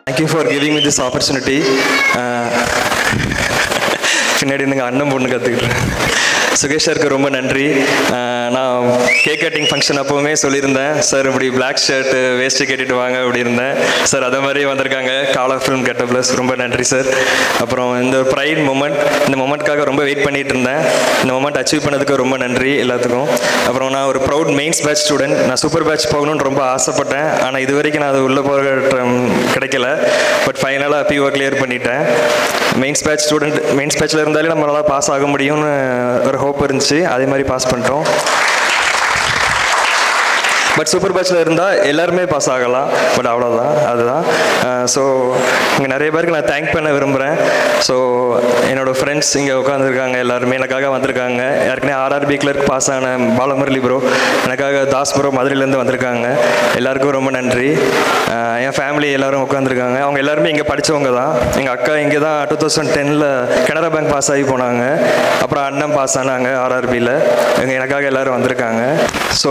Thank you for giving me this opportunity. பின்னாடி எனக்கு அண்ணன் பொண்ணு கற்றுக்கிட்டேன். சுகேஷ் சாருக்கு ரொம்ப நன்றி. நான் கேக் கட்டிங் ஃபங்க்ஷன் அப்போவுமே சொல்லியிருந்தேன், சார் இப்படி பிளாக் ஷர்ட்டு வேஸ்ட்டு கட்டிட்டு வாங்க அப்படி இருந்தேன். சார் அதே மாதிரி வந்திருக்காங்க காலா ஃபிலிம் கெட்டப்லஸ். ரொம்ப நன்றி சார். அப்புறம் இந்த ப்ரைட் மூமெண்ட், இந்த மூமெண்ட்காக ரொம்ப வெயிட் பண்ணிட்டு இருந்தேன். இந்த மூமெண்ட் அச்சீவ் பண்ணதுக்கு ரொம்ப நன்றி எல்லாத்துக்கும். அப்புறம் நான் ஒரு ப்ரௌட் மெயின்ஸ் பேட்ச் ஸ்டூடெண்ட். நான் சூப்பர் பேட்ச் போகணும்னு ரொம்ப ஆசைப்பட்டேன். ஆனால் இது வரைக்கும் நான் அது உள்ளே போக கிடைக்கல. பட் ஃபைனலாக பிஓ கிளியர் பண்ணிட்டேன். மெயின்ஸ் பேட்ச் ஸ்டூடெண்ட், மெயின்ஸ் பேட்சில் இருந்தாலே நம்மளால் பாஸ் ஆக முடியும்னு ஒரு ஹோப் இருந்துச்சு. அதே மாதிரி பாஸ் பண்ணிட்டோம். பட் சூப்பர் பேட்சில் இருந்தால் எல்லாருமே பாஸ் ஆகலாம். பட் அவ்வளோதான், அதுதான். ஸோ இங்கே நிறைய பேருக்கு நான் தேங்க் பண்ண விரும்புகிறேன். ஸோ என்னோடய ஃப்ரெண்ட்ஸ் இங்கே உட்காந்துருக்காங்க, எல்லாருமே எனக்காக வந்திருக்காங்க. ஏற்கனவே ஆர்ஆர்பி கிளர்க் பாஸ் ஆன பாலமுரளி ப்ரோ, எனக்காக தாஸ் ப்ரோ மதுரையிலேருந்து வந்திருக்காங்க. எல்லாருக்கும் ரொம்ப நன்றி. என் ஃபேமிலி எல்லோரும் உட்காந்துருக்காங்க. அவங்க எல்லாருமே இங்கே படித்தவங்க தான். எங்கள் அக்கா இங்கே தான் 2010 கனரா பேங்க் பாஸ் ஆகி போனாங்க. அப்புறம் அண்ணன் பாஸ் ஆனாங்க ஆர்ஆர்பியில். இங்கே எனக்காக எல்லோரும் வந்திருக்காங்க. ஸோ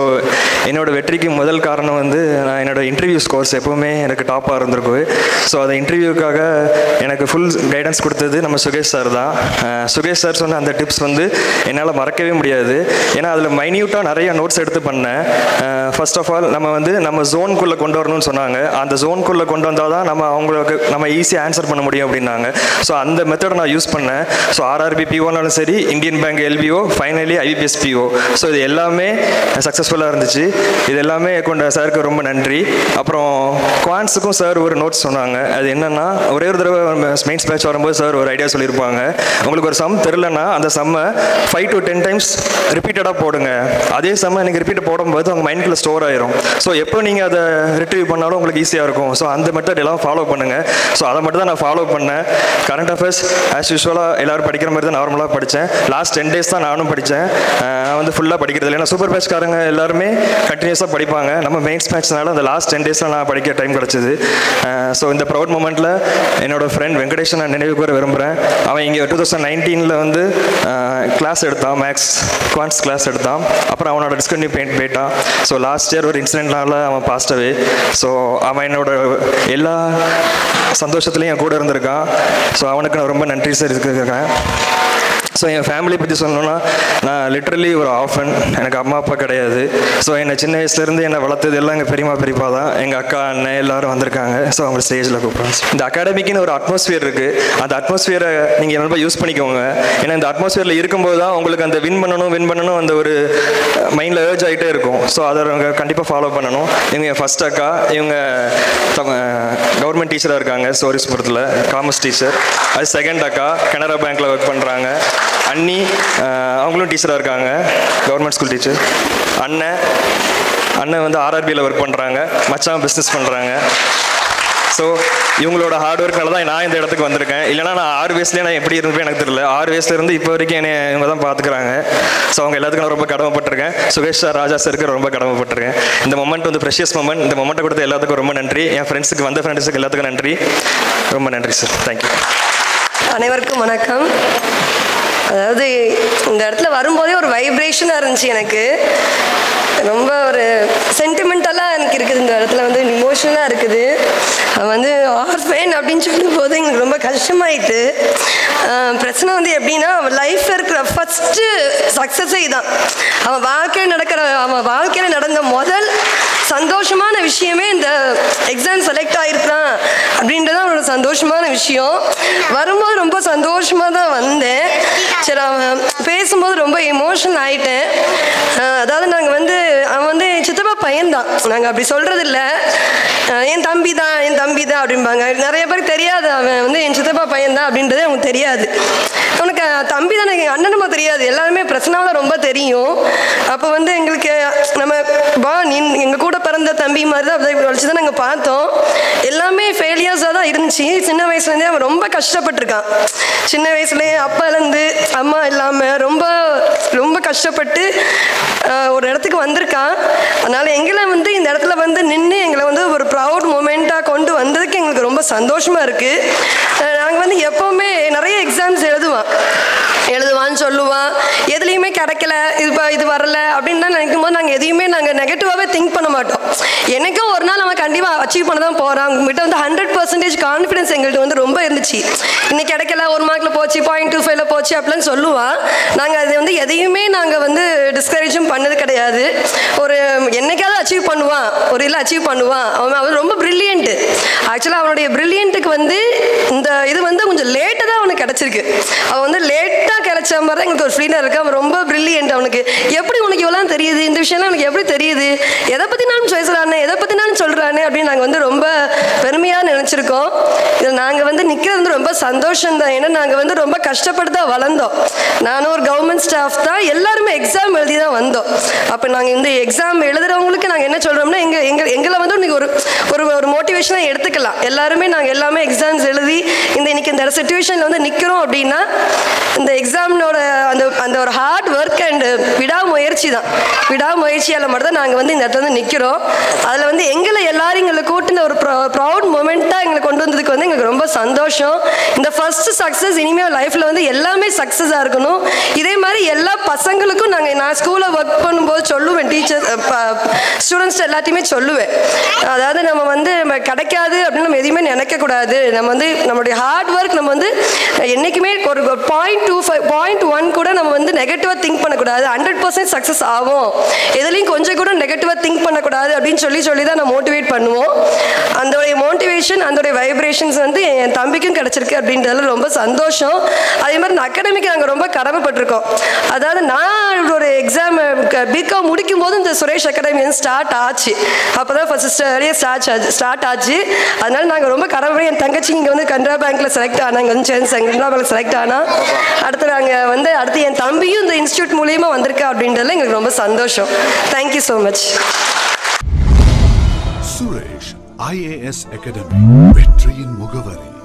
என்னோடய வெற்றிக்கு முதல் காரணம் வந்து நான் என்னோடய இன்டர்வியூ ஸ்கோர்ஸ் எப்போவுமே எனக்கு டாப்பாக இருந்திருக்கு. ஸோ அந்த இன்டர்வியூக்காக எனக்கு ஃபுல் கைடன்ஸ் கொடுத்தது நம்ம சுகேஷ் சார் தான். சுகேஷ் சார் சொன்ன அந்த டிப்ஸ் வந்து என்னால் மறக்கவே முடியாது. ஏன்னா அதில் மைன்யூட்டாக நிறைய நோட்ஸ் எடுத்து பண்ணேன். ஃபர்ஸ்ட் ஆஃப் ஆல் நம்ம ஜோனுக்குள்ளே கொண்டு வரணும்னு சொன்னாங்க. அந்த ஜோனுக்குள்ளே கொண்டு வந்தால் தான் நம்ம ஈஸியாக ஆன்சர் பண்ண முடியும் அப்படின்னாங்க. ஸோ அந்த மெத்தடை நான் யூஸ் பண்ணேன். ஸோ ஆர்ஆர்பி பிஓனாலும் சரி, Indian bank LBO, finally IPS PO. So இது எல்லாமே சக்ஸஸ்ஃபுல்லாக இருந்துச்சு. இது எல்லாமே கொண்ட சாருக்கு ரொம்ப நன்றி. அப்புறம் குவான்ஸுக்கும் சார் ஒரு நோட்ஸ் சொன்னாங்க. அது என்னென்னா, ஒரே ஒரு தடவை மெயின்ஸ் பேட்ச் வரும்போது சார் ஒரு ஐடியா சொல்லியிருப்பாங்க. உங்களுக்கு ஒரு சம் தெரிலன்னா அந்த சம்மை 5 to 10 times ரிப்பீட்டடாக போடுங்க. அதே சம்மை எனக்கு ரிப்பீட் போடும்போது அவங்க மைண்டில் ஸ்டோர் ஆயிரும். ஸோ எப்போ நீங்கள் அதை ரிட்ரீவ் பண்ணாலும் உங்களுக்கு ஈஸியாக இருக்கும். ஸோ அந்த மெத்தட் எல்லாம் ஃபாலோ பண்ணுங்கள். ஸோ அதை மட்டும் தான் நான் ஃபாலோ பண்ணேன். கரண்ட் அஃபேர்ஸ் ஆஸ் யூஸ்வலாக எல்லோரும் படிக்கிற மாதிரி தான் நார்மலாக படித்தேன். லாஸ்ட் 10 days தான் நானும் படித்தேன். நான் வந்து ஃபுல்லாக படிக்கிறது இல்லை. ஏன்னா சூப்பர் பேட்ச்காரங்க எல்லாருமே கண்டினியூஸாக படிப்பாங்க. நம்ம மெயின்ஸ் பேட்ச்னால அந்த லாஸ்ட் 10 days நான் படிக்க டைம் கிடச்சிது. ஸோ இந்த ப்ரௌட் மூமெண்ட்டில் என்னோடய ஃப்ரெண்ட் வெங்கடேஷன் நான் நினைவு கூற விரும்புகிறேன். அவன் இங்கே 2019 வந்து கிளாஸ் எடுத்தான், மேக்ஸ் குவான்ஸ் கிளாஸ் எடுத்தான். அப்புறம் அவனோட டிஸ்கன்டினியூ போயிட்டான். ஸோ லாஸ்ட் இயர் ஒரு இன்சிடென்ட்னால அவன் பாஸ்ட் அவே. ஸோ அவன் என்னோட எல்லா சந்தோஷத்துலேயும் என் கூட இருந்திருக்கான். ஸோ அவனுக்கு நான் ரொம்ப நன்றி சார் இருக்கேன். ஸோ என் ஃபேமிலி பற்றி சொல்லணுன்னா, நான் லிட்ரலி ஒரு ஆஃபன். எனக்கு அம்மா அப்பா கிடையாது. ஸோ என்னை சின்ன வயசுலேருந்து என்னை வளர்த்தது எல்லாம் எங்கள் பெரியம்மா பெரியப்பா தான். எங்கள் அக்கா அண்ணன் எல்லோரும் வந்திருக்காங்க. ஸோ அவங்க ஸ்டேஜில் கூப்பிட்றோம். இந்த அகாடமிக்குன்னு ஒரு அட்மாஸ்பியர் இருக்குது. அந்த அட்மாஸ்பியரை நீங்கள் ரொம்ப யூஸ் பண்ணிக்கோங்க. ஏன்னா இந்த அட்மாஸ்பியரில் இருக்கும்போது தான் உங்களுக்கு அந்த வின் பண்ணணும் அந்த ஒரு மைண்டில் ஏர்ஜ் ஆகிட்டே இருக்கும். ஸோ அதை அவங்க கண்டிப்பாக ஃபாலோ பண்ணணும். இவங்க ஃபர்ஸ்ட் அக்கா, இவங்க கவர்மெண்ட் டீச்சராக இருக்காங்க சோரிஸ்புரத்தில், காமர்ஸ் டீச்சர். அது செகண்ட் அக்கா, கனரா பேங்க்கில் ஒர்க் பண்ணுறாங்க. அண்ணி அவங்களும் டீச்சராக இருக்காங்க, கவர்மெண்ட் ஸ்கூல் டீச்சர். அண்ணன் வந்து ஆர்ஆர்பியில் ஒர்க் பண்ணுறாங்க. மச்சான் பிஸ்னஸ் பண்ணுறாங்க. ஸோ இவங்களோட ஹார்ட் ஒர்க்னால தான் நான் இந்த இடத்துக்கு வந்திருக்கேன். இல்லைனா நான் 6 வயசுலேயே நான் எப்படி இருந்தேன் எனக்கு தெரியல. 6 வயசுலேருந்து இப்போ வரைக்கும் என்னை இவங்க தான் பார்த்துக்கிறாங்க. ஸோ அவங்க எல்லாத்துக்கும் நான் ரொம்ப கடமைப்பட்டிருக்கேன். சுகேஷ் சார், ராஜா சாருக்கு ரொம்ப கடமைப்பட்டிருக்கேன். இந்த மொமெண்ட் வந்து ப்ரெஷியஸ் மொமெண்ட். இந்த மொமெண்ட்டை கொடுத்த எல்லாத்துக்கும் ரொம்ப நன்றி. என் ஃப்ரெண்ட்ஸுக்கு வந்த ஃப்ரெண்ட்ஸுக்கு எல்லாத்துக்கும் நன்றி. ரொம்ப நன்றி சார். தேங்க்யூ. அனைவருக்கும் வணக்கம். அதாவது இந்த இடத்துல வரும்போதே ஒரு வைப்ரேஷனாக இருந்துச்சு. எனக்கு ரொம்ப ஒரு சென்டிமெண்டலாக எனக்கு இருக்குது. இந்த இடத்துல வந்து இமோஷனலாக இருக்குது. அவன் வந்து ஆர்ஃபேன் அப்படின்னு சொல்லும்போது எங்களுக்கு ரொம்ப கஷ்டமாயிட்டு. பிரச்சனை வந்து எப்படின்னா, அவன் லைஃப்பில் இருக்கிற ஃபஸ்ட்டு சக்ஸஸே தான். அவன் வாழ்க்கையில் நடந்த முதல் சந்தோஷமான விஷயமே இந்த எக்ஸாம் செலக்ட் ஆகிருக்கிறான் அப்படின்றது அவனோட சந்தோஷமான விஷயம். வரும்போது ரொம்ப சந்தோஷமாக தான் வந்தேன். சரி, அவன் பேசும்போது ரொம்ப எமோஷனல் ஆகிட்டேன். அதாவது அவன் வந்து என் சித்தப்பா பையன்தான். நாங்கள் அப்படி சொல்கிறது இல்லை, என் தம்பி தான் அப்படிம்பாங்க. நிறைய பேருக்கு தெரியாது அவன் வந்து என் சித்தப்பா பையன்தான் அப்படின்றது அவனுக்கு தெரியாது. அவனுக்கு தம்பி தான், எங்கள் அண்ணனுமா தெரியாது. எல்லாருமே பிரச்சனாவில் ரொம்ப தெரியும். அப்போ வந்து எங்களுக்கு நீ எங்கள் கூட பிறந்த தம்பி மாதிரி தான் அப்படி வச்சு தான் நாங்கள் பார்த்தோம். எல்லாமே ஃபெயிலியர்ஸாக தான் இருந்துச்சு. சின்ன வயசுலேருந்தே அவன் ரொம்ப கஷ்டப்பட்டுருக்கான். சின்ன வயசுலேயே அப்பாலேருந்து அம்மா இல்லாமல் ரொம்ப ரொம்ப கஷ்டப்பட்டு ஒரு இடத்துக்கு வந்திருக்கான். அதனால் எங்களை வந்து இந்த இடத்துல வந்து நின்று எங்களை வந்து ஒரு ப்ரவுட் மூமெண்ட்டாக கொண்டு வந்ததுக்கு எங்களுக்கு ரொம்ப சந்தோஷமாக இருக்குது. நாங்கள் வந்து எப்போவுமே நிறைய எக்ஸாம்ஸ் எழுதுவோம். எழுதுவான்னு சொல்லுவான், எதுலேயுமே கிடைக்கல, இது வரல அப்படின்னு தான் நினைக்கும் போது நாங்கள் எதையுமே நாங்கள் நெகட்டிவாகவே திங்க் பண்ண மாட்டோம். என்னைக்கும் ஒரு நாள் அவன் கண்டிப்பாக அச்சீவ் பண்ண தான் போகிறான். உங்ககிட்ட வந்து 100% கான்ஃபிடன்ஸ் எங்கள்கிட்ட வந்து ரொம்ப இருந்துச்சு. இன்னைக்கு கிடைக்கல, 1 மார்க்கில் போச்சு, 0.25ல போச்சு அப்படிலாம் சொல்லுவான். நாங்கள் அது வந்து எதையுமே நாங்கள் வந்து டிஸ்கரேஜும் பண்ணது கிடையாது. ஒரு என்னைக்காவது அச்சீவ் பண்ணுவான், ஒரு இல்லை அச்சீவ் பண்ணுவான். அவன் ரொம்ப பிரில்லியன்ட்டு. ஆக்சுவலாக அவனுடைய பிரில்லியன்ட்டுக்கு வந்து இந்த இது வந்து கொஞ்சம் லேட்டாக தான் அவனுக்கு கிடச்சிருக்கு. அவன் வந்து லேட்டாக கிடைச்ச மாதிரி தான் எங்களுக்கு ஒரு ஃப்ரீடாக இருக்குது. அவன் ரொம்ப பிரில்லியன்ட். அவனுக்கு எப்படி உனக்கு இவ்வளோ தெரியுது, இந்த விஷயம்லாம் எனக்கு எப்படி தெரியுது, எதை பற்றி நானும் பேசுகிறானே, எதை பற்றி நானும் சொல்கிறானே அப்படின்னு நாங்கள் வந்து ரொம்ப பெருமையாக நினச்சிருக்கோம். இதில் நாங்கள் வந்து நிற்கிறது வந்து ரொம்ப சந்தோஷம் தான். ஏன்னா நாங்கள் வந்து ரொம்ப கஷ்டப்பட்டு தான் வளர்ந்தோம். நானும் ஒரு கவர்மெண்ட் ஸ்டாஃப் தான், எல்லாருமே எக்ஸாம் எழுதி தான் வந்தோம். அப்போ நாங்கள் இந்த எக்ஸாம் எழுதுறவங்களுக்கு நாங்கள் என்ன சொல்கிறோம்னா, எங்களை வந்து இன்னைக்கு ஒரு மோட்டிவேஷனாக எடுத்துக்கலாம். எல்லாருமே நாங்கள் எல்லாமே எக்ஸாம்ஸ் எழுதி இன்னைக்கு இந்த சிச்சுவேஷனில் வந்து நிற்கிறோம் அப்படின்னா இந்த எக்ஸாமினோட அந்த ஒரு ஹார்ட் ஒர்க் அண்ட் விடாமுயற்சி தான். விடாமுயற்சியால் மட்டும் தான் நாங்கள் வந்து இந்த இடத்துல வந்து நிற்கிறோம். அதில் வந்து எங்களை கூட்டின ஒரு ப்ரௌட் மொமெண்ட்டாக எங்களை கொண்டு வந்ததுக்கு வந்து எங்களுக்கு ரொம்ப சந்தோஷம். இந்த ஃபர்ஸ்ட் சக்ஸஸ் இனிமேல் லைஃப்பில் வந்து எல்லாமே சக்ஸஸாக இருக்கணும். இதே மாதிரி எல்லா பசங்களுக்கும் நான் ஸ்கூலில் ஒர்க் பண்ணும்போது சொல்லுவேன், டீச்சர்ஸ் ஸ்டூடெண்ட்ஸ் எல்லாத்தையுமே சொல்லுவேன். அதாவது நம்ம வந்து கிடைக்காது அப்படின்னு நம்ம எதுவுமே நினைக்கக்கூடாது. நம்ம வந்து நம்மளுடைய ஹார்ட் ஒர்க் நம்ம வந்து என்றைக்குமே ஒரு 0.25 0.1 கூட நம்ம வந்து நெகட்டிவாக திங்க் பண்ணக்கூடாது. 100% சக்ஸஸ் ஆகும். எதுலேயும் கொஞ்சம் கூட நெகட்டிவாக திங்க் பண்ணக்கூடாது அப்படின்னு சொல்லி தான் நான் மோட்டிவேட் பண்ணுவோம். அதோடைய மோட்டிவேஷன், அதோடைய வைப்ரேஷன்ஸ் வந்து என் தம்பிக்கும் கிடச்சிருக்கு அப்படின்றதுல ரொம்ப சந்தோஷம். அதே மாதிரி இந்த அகாடமிக்கு நாங்கள் ரொம்ப கடமைப்பட்டிருக்கோம். அதாவது நான் ஒரு எக்ஸாம் பிகாம் முடிக்கும் போது இந்த சுரேஷ் அகாடமி வந்து ஸ்டார்ட் ஆச்சு. அப்போ தான் ஃபர்ஸ்ட் ஸ்டார்ட் ஆச்சு. அதனால நாங்கள் ரொம்ப கடமை. என் தங்கச்சி இங்கே வந்து கனரா பேங்க்கில் செலக்ட் ஆனாங்க, வந்து கனரா பேங்க்கில் செலக்ட் ஆனால் அடுத்து என் தம்பியும் இந்த இன்ஸ்டியூட் மூலியமாக வந்திருக்கா அப்படின்றதுல எங்களுக்கு ரொம்ப சந்தோஷம். Thank you so much. Suresh IAS academy, வெற்றியின் முகவரி.